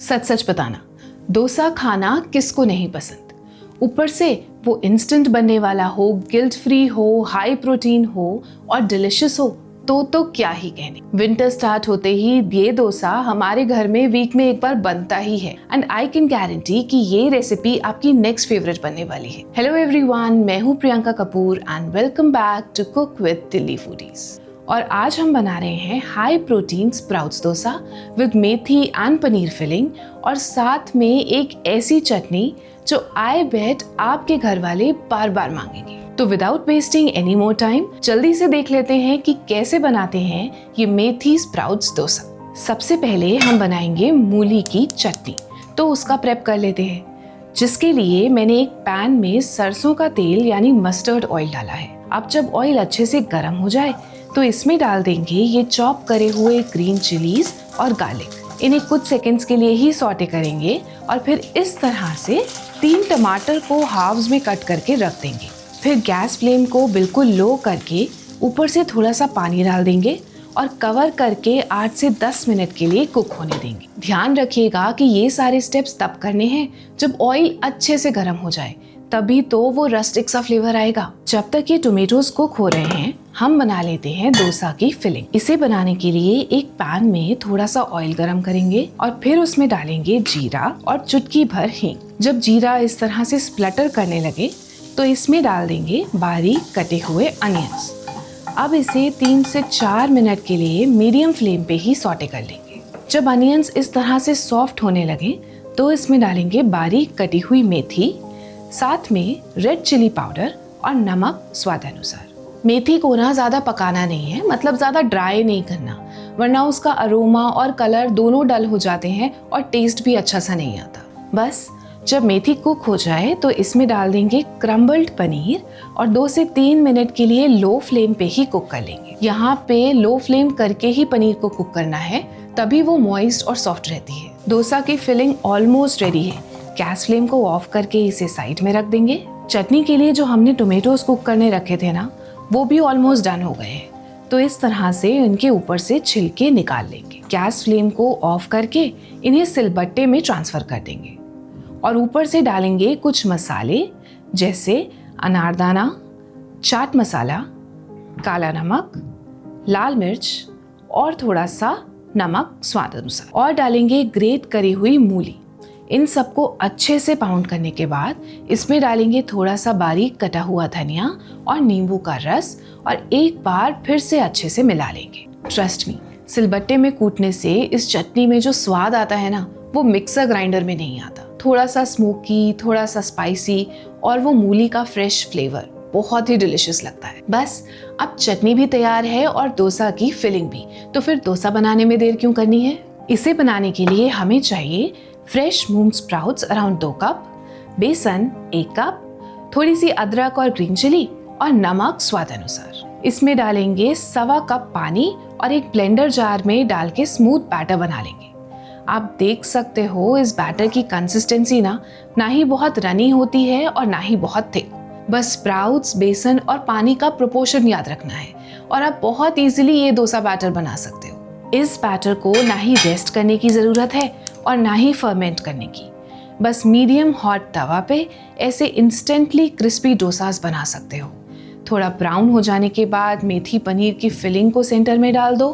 सच सच बताना, डोसा खाना किसको नहीं पसंद। ऊपर से वो इंस्टेंट बनने वाला हो, गिल्ट फ्री हो, हाई प्रोटीन हो और डिलिशियस हो तो क्या ही कहने। विंटर स्टार्ट होते ही ये डोसा हमारे घर में वीक में एक बार बनता ही है एंड आई कैन गारंटी कि ये रेसिपी आपकी नेक्स्ट फेवरेट बनने वाली है। हेलो एवरीवन, मैं हूँ Priyanka Kapoor and welcome back to cook with Delhi foodies. और आज हम बना रहे हैं high protein sprouts dosa with methi and paneer filling और साथ में एक ऐसी चटनी जो आई बेट आपके घर वाले बार बार मांगेंगे। तो without wasting any more time जल्दी से देख लेते हैं कि कैसे बनाते हैं ये मेथी स्प्राउट्स डोसा। सबसे पहले हम बनाएंगे मूली की चटनी, तो उसका प्रेप कर लेते हैं। जिसके लिए मैंने एक पैन में सरसों का तेल यानी मस्टर्ड ऑयल डाला है। अब जब ऑयल अच्छे से गर्म हो जाए तो इसमें डाल देंगे ये चॉप करे हुए ग्रीन चिलीज और गार्लिक। इन्हें कुछ सेकंड्स के लिए ही सॉटे करेंगे और फिर इस तरह से 3 टमाटर को हाफ्स में कट करके रख देंगे। फिर गैस फ्लेम को बिल्कुल लो करके ऊपर से थोड़ा सा पानी डाल देंगे और कवर करके 8 से 10 मिनट के लिए कुक होने देंगे। ध्यान रखिएगा कि ये सारे स्टेप्स तब करने हैं जब ऑयल अच्छे से गर्म हो जाए, तभी तो वो रस्टिक सा फ्लेवर आएगा। जब तक ये टोमेटोज कुक हो रहे हैं हम बना लेते हैं डोसा की फिलिंग। इसे बनाने के लिए एक पैन में थोड़ा सा ऑयल गरम करेंगे और फिर उसमें डालेंगे जीरा और चुटकी भर हींग। जब जीरा इस तरह से स्प्लटर करने लगे तो इसमें डाल देंगे बारीक कटे हुए अनियंस। अब इसे 3 से 4 मिनट के लिए मीडियम फ्लेम पे ही सॉटे कर लेंगे। जब अनियंस इस तरह से सॉफ्ट होने लगे तो इसमें डालेंगे बारीक कटी हुई मेथी, साथ में रेड चिली पाउडर और नमक स्वाद अनुसार। मेथी को ना ज़्यादा पकाना नहीं है, मतलब ज़्यादा ड्राई नहीं करना, वरना उसका अरोमा और कलर दोनों डल हो जाते हैं और टेस्ट भी अच्छा सा नहीं आता। बस जब मेथी कुक हो जाए तो इसमें डाल देंगे क्रम्बल्ड पनीर और 2 से 3 मिनट के लिए लो फ्लेम पे ही कुक कर लेंगे। यहाँ पे लो फ्लेम करके ही पनीर को कुक करना है, तभी वो मॉइस्ट और सॉफ्ट रहती है। डोसा की फिलिंग ऑलमोस्ट रेडी है। गैस फ्लेम को ऑफ करके इसे साइड में रख देंगे। चटनी के लिए जो हमने टोमेटोज कुक करने रखे थे ना, वो भी ऑलमोस्ट डन हो गए हैं, तो इस तरह से इनके ऊपर से छिलके निकाल लेंगे। गैस फ्लेम को ऑफ करके इन्हें सिलबट्टे में ट्रांसफर कर देंगे और ऊपर से डालेंगे कुछ मसाले जैसे अनारदाना, चाट मसाला, काला नमक, लाल मिर्च और थोड़ा सा नमक स्वाद अनुसार, और डालेंगे ग्रेट करी हुई मूली। इन सबको अच्छे से पाउंड करने के बाद इसमें डालेंगे थोड़ा सा बारीक कटा हुआ धनिया और नींबू का रस और एक बार फिर से अच्छे से मिला लेंगे। ट्रस्ट मी, सिलबट्टे में कूटने से इस चटनी में जो स्वाद आता है ना, वो मिक्सर ग्राइंडर में नहीं आता। थोड़ा सा स्मोकी, थोड़ा सा स्पाइसी और वो मूली का फ्रेश फ्लेवर बहुत ही डिलिशियस लगता है। बस अब चटनी भी तैयार है और डोसा की फिलिंग भी, तो फिर डोसा बनाने में देर क्यों करनी है। इसे बनाने के लिए हमें चाहिए फ्रेश मूंग स्प्राउट्स अराउंड 2 कप, बेसन 1 कप, थोड़ी सी अदरक और ग्रीन चिली और नमक स्वाद अनुसार। इसमें डालेंगे 1.25 कप पानी और एक ब्लेंडर जार में डाल के स्मूथ बैटर बना लेंगे। आप देख सकते हो इस बैटर की कंसिस्टेंसी ना ही बहुत रनी होती है और ना ही बहुत थिक। बस स्प्राउट्स, बेसन और पानी का प्रोपोर्शन याद रखना है और आप बहुत इजीली ये डोसा बैटर बना सकते हो। इस बैटर को ना ही रेस्ट करने की ज़रूरत है और ना ही फर्मेंट करने की। बस मीडियम हॉट तवा पे ऐसे इंस्टेंटली क्रिस्पी डोसास बना सकते हो। थोड़ा ब्राउन हो जाने के बाद मेथी पनीर की फिलिंग को सेंटर में डाल दो,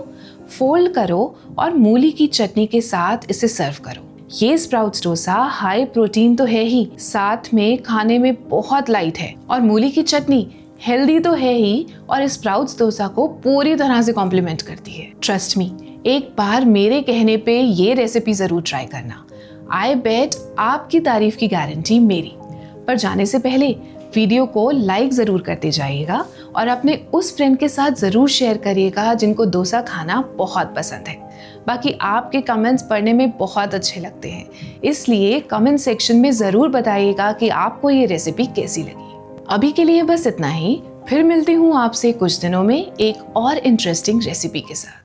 फोल्ड करो और मूली की चटनी के साथ इसे सर्व करो। ये स्प्राउट्स डोसा हाई प्रोटीन तो है ही, साथ में खाने में बहुत लाइट है और मूली की चटनी हेल्दी तो है ही और स्प्राउट्स डोसा को पूरी तरह से कॉम्प्लीमेंट करती है। ट्रस्ट मी, एक बार मेरे कहने पे ये रेसिपी जरूर ट्राई करना। आई बेट आपकी तारीफ की गारंटी मेरी। पर जाने से पहले वीडियो को लाइक ज़रूर करते जाइएगा और अपने उस फ्रेंड के साथ ज़रूर शेयर करिएगा जिनको डोसा खाना बहुत पसंद है। बाकी आपके कमेंट्स पढ़ने में बहुत अच्छे लगते हैं, इसलिए कमेंट सेक्शन में ज़रूर बताइएगा कि आपको ये रेसिपी कैसी लगी। अभी के लिए बस इतना ही, फिर मिलती हूँ आपसे कुछ दिनों में एक और इंटरेस्टिंग रेसिपी के साथ।